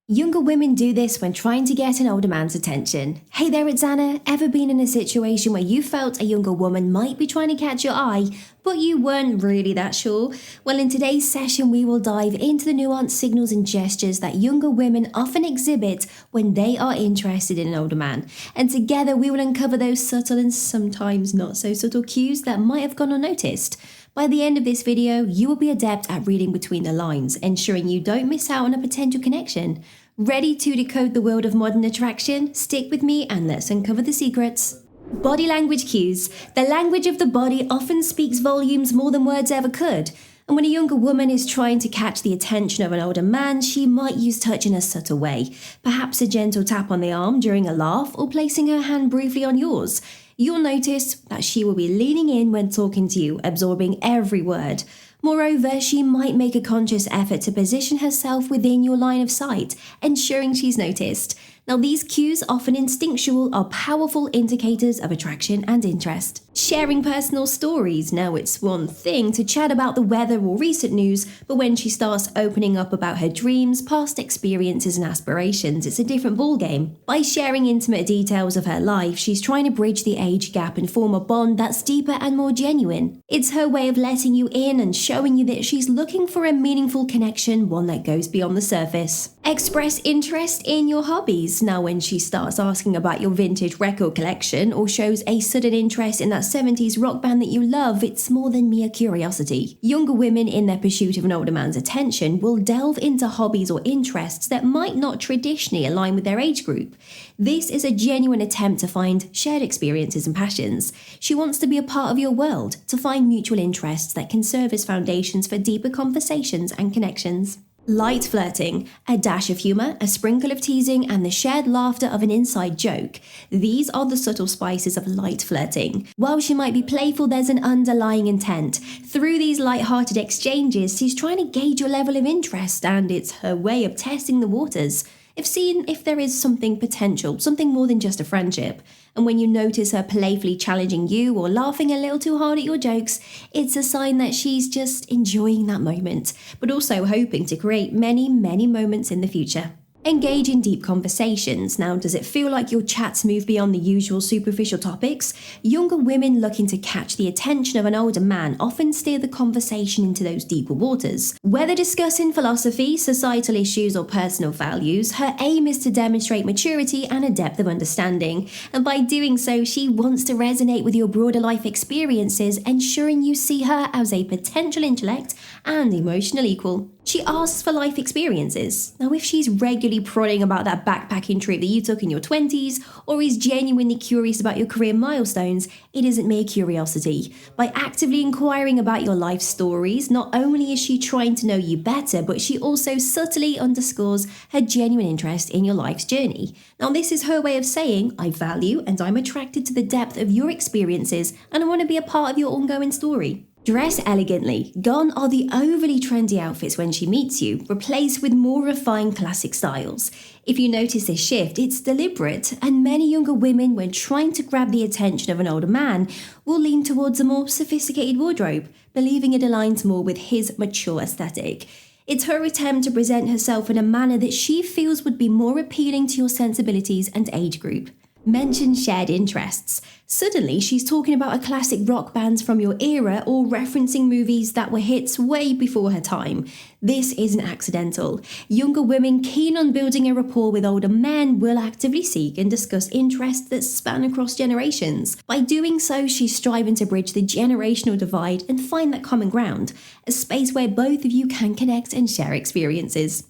Younger women do this when trying to get an older man's attention. Hey there, it's Anna. Ever been in a situation where you felt a younger woman might be trying to catch your eye, but you weren't really that sure? Well, in today's session, we will dive into the nuanced signals and gestures that younger women often exhibit when they are interested in an older man. And together, we will uncover those subtle and sometimes not so subtle cues that might have gone unnoticed. By the end of this video, you will be adept at reading between the lines, ensuring you don't miss out on a potential connection. Ready to decode the world of modern attraction? Stick with me and let's uncover the secrets. Body language cues. The language of the body often speaks volumes more than words ever could. And when a younger woman is trying to catch the attention of an older man, she might use touch in a subtle way. Perhaps a gentle tap on the arm during a laugh or placing her hand briefly on yours. You'll notice that she will be leaning in when talking to you, absorbing every word. Moreover, she might make a conscious effort to position herself within your line of sight, ensuring she's noticed. Now, these cues, often instinctual, are powerful indicators of attraction and interest. Sharing personal stories. Now, it's one thing to chat about the weather or recent news, but when she starts opening up about her dreams, past experiences and aspirations, it's a different ballgame. By sharing intimate details of her life, she's trying to bridge the age gap and form a bond that's deeper and more genuine. It's her way of letting you in and showing you that she's looking for a meaningful connection, one that goes beyond the surface. Express interest in your hobbies. Now, when she starts asking about your vintage record collection or shows a sudden interest in that 70s rock band that you love, it's more than mere curiosity. Younger women, in their pursuit of an older man's attention, will delve into hobbies or interests that might not traditionally align with their age group. This is a genuine attempt to find shared experiences and passions. She wants to be a part of your world, to find mutual interests that can serve as foundations for deeper conversations and connections. Light flirting, a dash of humour, a sprinkle of teasing, and the shared laughter of an inside joke. These are the subtle spices of light flirting. While she might be playful, there's an underlying intent. Through these light-hearted exchanges, she's trying to gauge your level of interest, and it's her way of testing the waters. Seeing if there is something potential, something more than just a friendship. And when you notice her playfully challenging you or laughing a little too hard at your jokes, it's a sign that she's just enjoying that moment, but also hoping to create many, many moments in the future. Engage in deep conversations. Now, does it feel like your chats move beyond the usual superficial topics? Younger women looking to catch the attention of an older man often steer the conversation into those deeper waters. Whether discussing philosophy, societal issues, or personal values, her aim is to demonstrate maturity and a depth of understanding. And by doing so, she wants to resonate with your broader life experiences, ensuring you see her as a potential intellect and emotional equal. She asks for life experiences. Now, if she's regularly prodding about that backpacking trip that you took in your 20s, or is genuinely curious about your career milestones, it isn't mere curiosity. By actively inquiring about your life stories, not only is she trying to know you better, but she also subtly underscores her genuine interest in your life's journey. Now, this is her way of saying, I value and I'm attracted to the depth of your experiences, and I want to be a part of your ongoing story. Dress elegantly. Gone are the overly trendy outfits when she meets you, replaced with more refined classic styles. If you notice this shift, it's deliberate, and many younger women, when trying to grab the attention of an older man, will lean towards a more sophisticated wardrobe, believing it aligns more with his mature aesthetic. It's her attempt to present herself in a manner that she feels would be more appealing to your sensibilities and age group. Mention shared interests. Suddenly, she's talking about a classic rock bands from your era or referencing movies that were hits way before her time. This isn't accidental. Younger women keen on building a rapport with older men will actively seek and discuss interests that span across generations. By doing so, she's striving to bridge the generational divide and find that common ground, a space where both of you can connect and share experiences.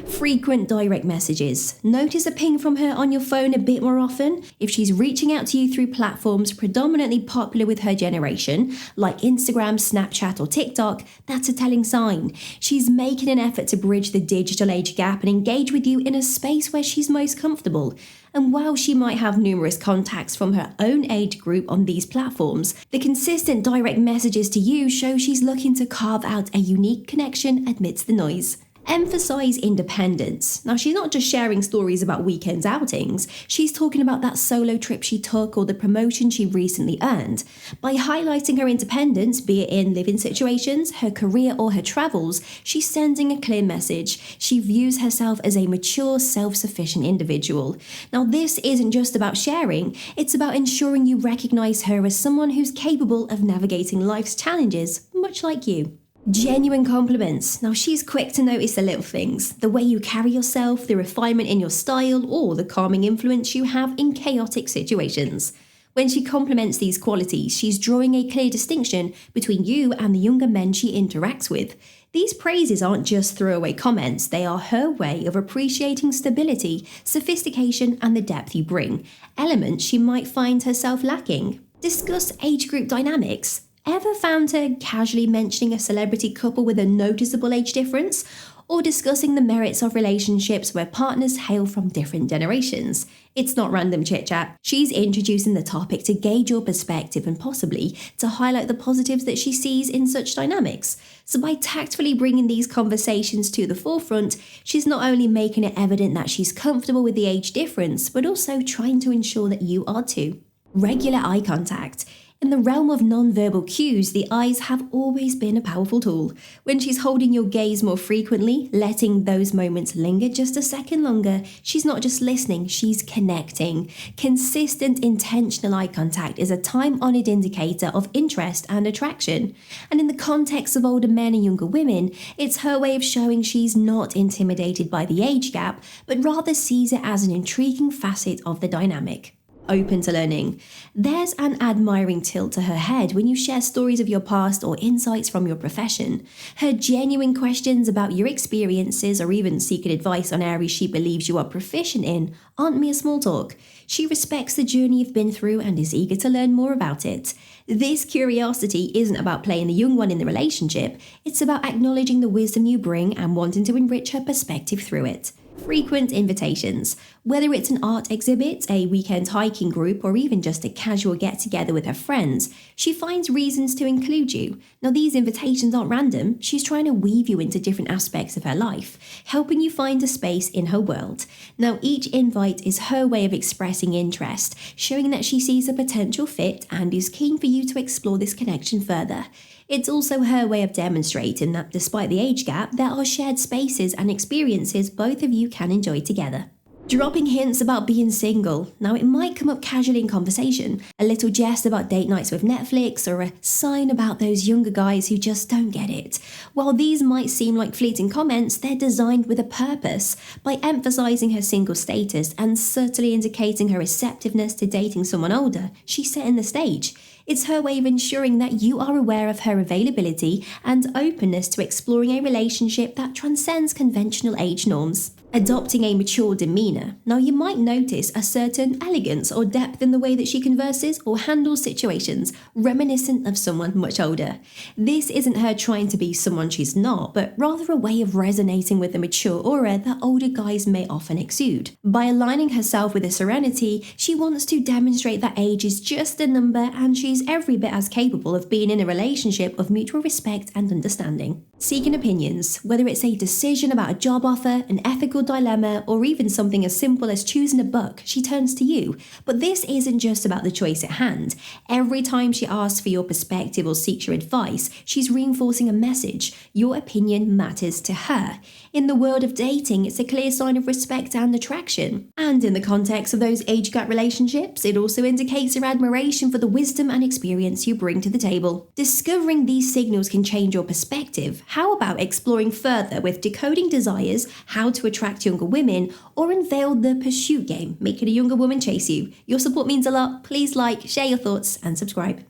Frequent direct messages. Notice a ping from her on your phone a bit more often. If she's reaching out to you through platforms predominantly popular with her generation, like Instagram, Snapchat, or TikTok, that's a telling sign. She's making an effort to bridge the digital age gap and engage with you in a space where she's most comfortable. And while she might have numerous contacts from her own age group on these platforms, the consistent direct messages to you show she's looking to carve out a unique connection amidst the noise. Emphasize independence. Now, she's not just sharing stories about weekend outings, she's talking about that solo trip she took or the promotion she recently earned. By highlighting her independence, be it in living situations, her career, or her travels, she's sending a clear message. She views herself as a mature, self-sufficient individual. Now, this isn't just about sharing, it's about ensuring you recognize her as someone who's capable of navigating life's challenges, much like you. Genuine compliments. Now, she's quick to notice the little things, the way you carry yourself, the refinement in your style, or the calming influence you have in chaotic situations. When she compliments these qualities, she's drawing a clear distinction between you and the younger men she interacts with. These praises aren't just throwaway comments, they are her way of appreciating stability, sophistication, and the depth you bring, elements she might find herself lacking. Discuss age group dynamics. Ever found her casually mentioning a celebrity couple with a noticeable age difference? Or discussing the merits of relationships where partners hail from different generations? It's not random chit-chat. She's introducing the topic to gauge your perspective and possibly to highlight the positives that she sees in such dynamics. So by tactfully bringing these conversations to the forefront, she's not only making it evident that she's comfortable with the age difference, but also trying to ensure that you are too. Regular eye contact. In the realm of non-verbal cues, the eyes have always been a powerful tool. When she's holding your gaze more frequently, letting those moments linger just a second longer, she's not just listening, she's connecting. Consistent, intentional eye contact is a time-honored indicator of interest and attraction. And in the context of older men and younger women, it's her way of showing she's not intimidated by the age gap, but rather sees it as an intriguing facet of the dynamic. Open to learning. There's an admiring tilt to her head when you share stories of your past or insights from your profession. Her genuine questions about your experiences or even seeking advice on areas she believes you are proficient in aren't mere small talk. She respects the journey you've been through and is eager to learn more about it. This curiosity isn't about playing the young one in the relationship, it's about acknowledging the wisdom you bring and wanting to enrich her perspective through it. Frequent invitations. Whether it's an art exhibit, a weekend hiking group, or even just a casual get-together with her friends, she finds reasons to include you. Now, these invitations aren't random. She's trying to weave you into different aspects of her life, helping you find a space in her world. Now, each invite is her way of expressing interest, showing that she sees a potential fit and is keen for you to explore this connection further. It's also her way of demonstrating that despite the age gap, there are shared spaces and experiences both of you can enjoy together. Dropping hints about being single. Now, it might come up casually in conversation, a little jest about date nights with Netflix, or a sign about those younger guys who just don't get it. While these might seem like fleeting comments, they're designed with a purpose. By emphasizing her single status and subtly indicating her receptiveness to dating someone older, she's setting the stage. It's her way of ensuring that you are aware of her availability and openness to exploring a relationship that transcends conventional age norms. Adopting a mature demeanor. Now, you might notice a certain elegance or depth in the way that she converses or handles situations, reminiscent of someone much older. This isn't her trying to be someone she's not, but rather a way of resonating with the mature aura that older guys may often exude. By aligning herself with a serenity, she wants to demonstrate that age is just a number and she's every bit as capable of being in a relationship of mutual respect and understanding. Seeking opinions, whether it's a decision about a job offer, an ethical dilemma, or even something as simple as choosing a book, she turns to you. But this isn't just about the choice at hand. Every time she asks for your perspective or seeks your advice, she's reinforcing a message. Your opinion matters to her. In the world of dating, it's a clear sign of respect and attraction. And in the context of those age gap relationships, it also indicates her admiration for the wisdom and experience you bring to the table. Discovering these signals can change your perspective. How about exploring further with decoding desires, how to attract younger women, or unveil the pursuit game, making a younger woman chase you? Your support means a lot. Please like, share your thoughts, and subscribe.